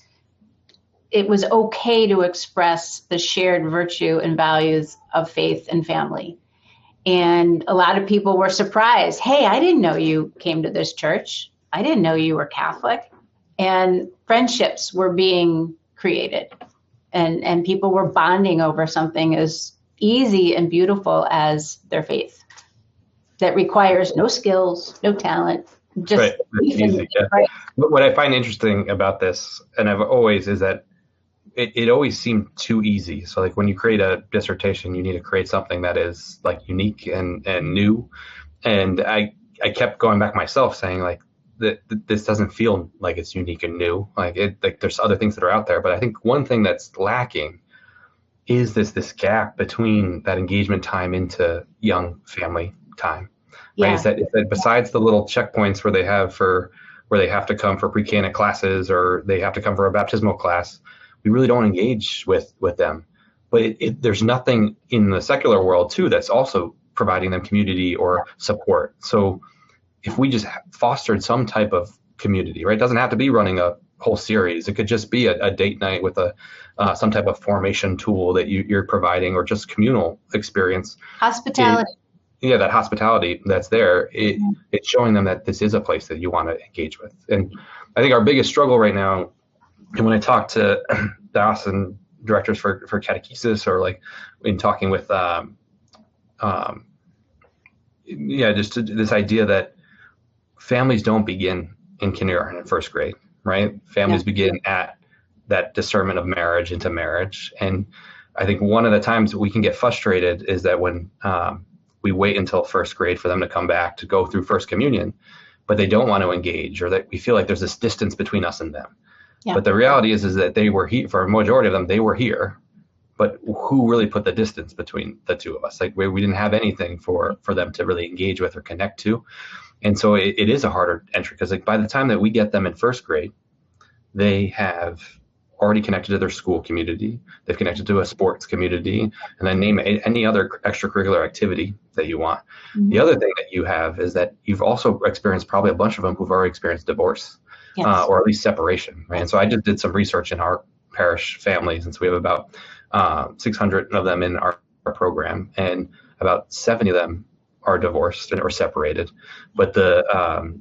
It was okay to express the shared virtue and values of faith and family." And a lot of people were surprised. "Hey, I didn't know you came to this church. I didn't know you were Catholic." And friendships were being created. And people were bonding over something as easy and beautiful as their faith that requires no skills, no talent, just right. Easy, yeah. Right. What I find interesting about this, and is that it always seemed too easy. So like when you create a dissertation, you need to create something that is like unique and new. And I kept going back myself saying like this doesn't feel like it's unique and new. Like there's other things that are out there, but I think one thing that's lacking is this gap between that engagement time into young family time. Right? Yeah. Is that besides the little checkpoints where they have to come for pre-Cana classes or they have to come for a baptismal class, we really don't engage with them. But there's nothing in the secular world too that's also providing them community or support. So if we just fostered some type of community, right? It doesn't have to be running a whole series. It could just be a date night with some type of formation tool that you're providing, or just communal experience. Hospitality. That hospitality that's there. It's showing them that this is a place that you want to engage with. And I think our biggest struggle right now, and when I talk to DAS and directors for catechesis, or like in talking with just this idea that families don't begin in kindergarten and first grade, right? Families begin at that discernment of marriage into marriage. And I think one of the times we can get frustrated is that when we wait until first grade for them to come back to go through first communion, but they don't want to engage, or that we feel like there's this distance between us and them. Yeah. But the reality is that they were here, for a majority of them, they were here. But who really put the distance between the two of us? Like we didn't have anything for them to really engage with or connect to. And so it is a harder entry, because like by the time that we get them in first grade, they have already connected to their school community. They've connected to a sports community, and then name any other extracurricular activity that you want. Mm-hmm. The other thing that you have is that you've also experienced probably a bunch of them who've already experienced divorce, or at least separation. Right? And so I just did some research in our parish families, and so we have about 600 of them in our program, and about 70 of them are divorced or separated. But the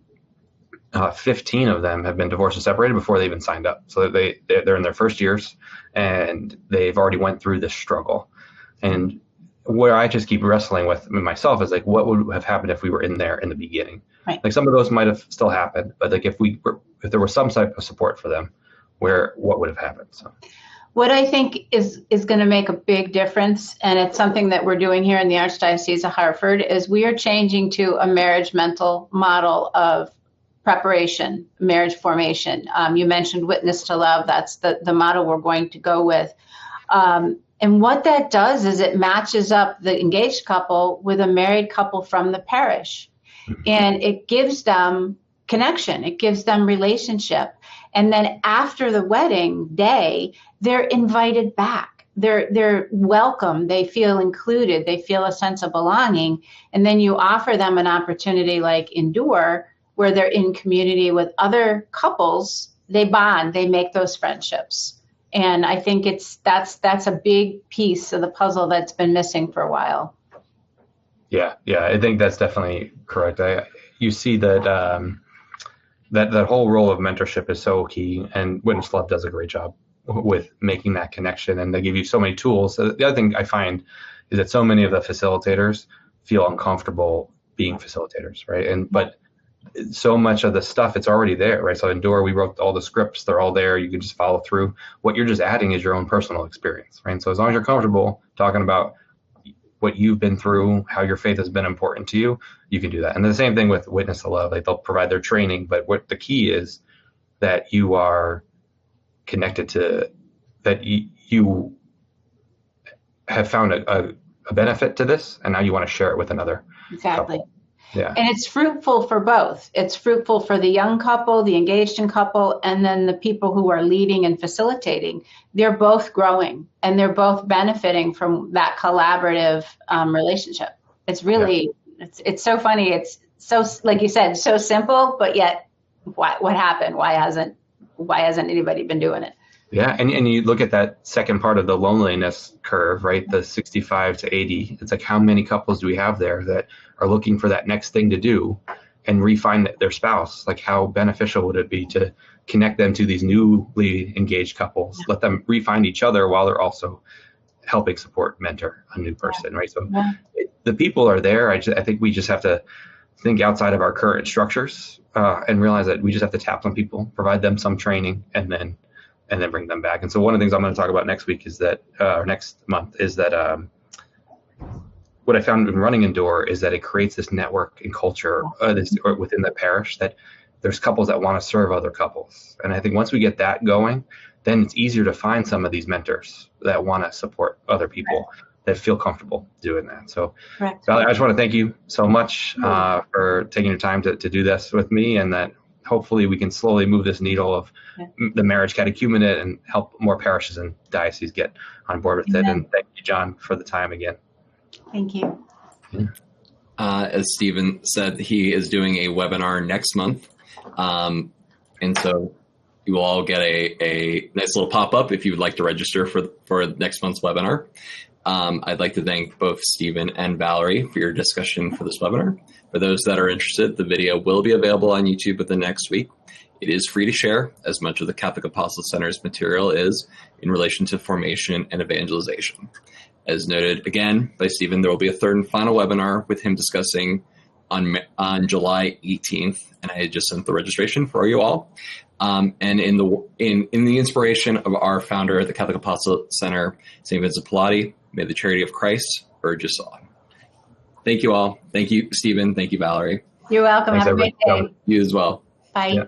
15 of them have been divorced or separated before they even signed up. So they're in their first years, and they've already went through this struggle. And where I just keep wrestling with myself is like, what would have happened if we were in there in the beginning? Right. Like some of those might have still happened, but like if there was some type of support for them, what would have happened? So. What I think is going to make a big difference, and it's something that we're doing here in the Archdiocese of Hartford, is we are changing to a marriage mental model of preparation, marriage formation. You mentioned witness to love. That's the model we're going to go with. And what that does is it matches up the engaged couple with a married couple from the parish. And it gives them connection. It gives them relationship. And then after the wedding day, they're invited back. They're welcome. They feel included. They feel a sense of belonging. And then you offer them an opportunity like Endure, where they're in community with other couples. They bond. They make those friendships. And I think that's a big piece of the puzzle that's been missing for a while. Yeah, I think that's definitely correct. You see that that whole role of mentorship is so key, and Witness to Love does a great job with making that connection, and they give you so many tools. So the other thing I find is that so many of the facilitators feel uncomfortable being facilitators, right? But so much of the stuff, it's already there, right? So Endure, we wrote all the scripts, they're all there. You can just follow through. What you're just adding is your own personal experience, right? And so as long as you're comfortable talking about what you've been through, how your faith has been important to you, you can do that. And the same thing with Witness to Love, like they'll provide their training, but what the key is that you are connected to, that you have found a benefit to this, and now you want to share it with another Exactly. couple. Yeah. And it's fruitful for both. It's fruitful for the young couple, the engaged in couple, and then the people who are leading and facilitating. They're both growing, and they're both benefiting from that collaborative relationship. It's really, it's so funny. It's so, like you said, so simple, but yet what happened? Why hasn't anybody been doing it? Yeah, and you look at that second part of the loneliness curve, right? The 65 to 80. It's like, how many couples do we have there that are looking for that next thing to do and refine their spouse? Like, how beneficial would it be to connect them to these newly engaged couples, let them refine each other while they're also helping support, mentor a new person, right? So the people are there. I think we just have to think outside of our current structures and realize that we just have to tap on people, provide them some training, and then bring them back. And so one of the things I'm going to talk about next week is that, or next month, is that what I found in running Endure is that it creates this network and culture within the parish, that there's couples that want to serve other couples. And I think once we get that going, then it's easier to find some of these mentors that want to support other people that feel comfortable doing that. So Valerie, I just want to thank you so much for taking your time to do this with me, and that hopefully we can slowly move this needle of the marriage catechumenate and help more parishes and dioceses get on board with it. And thank you, John, for the time again. Thank you. As Steven said, he is doing a webinar next month. And so you will all get a nice little pop-up if you would like to register for next month's webinar. I'd like to thank both Steven and Valerie for your discussion for this webinar. For those that are interested, the video will be available on YouTube within the next week. It is free to share, as much of the Catholic Apostolate Center's material is in relation to formation and evangelization. As noted again by Steven, there will be a third and final webinar with him discussing on July 18th, and I just sent the registration for you all. And in the inspiration of our founder at the Catholic Apostolate Center, St. Vincent Pallotti, may the charity of Christ urge us all. Thank you all. Thank you, Steven. Thank you, Valerie. You're welcome. Thanks, Have a great day. You as well. Bye. Yeah.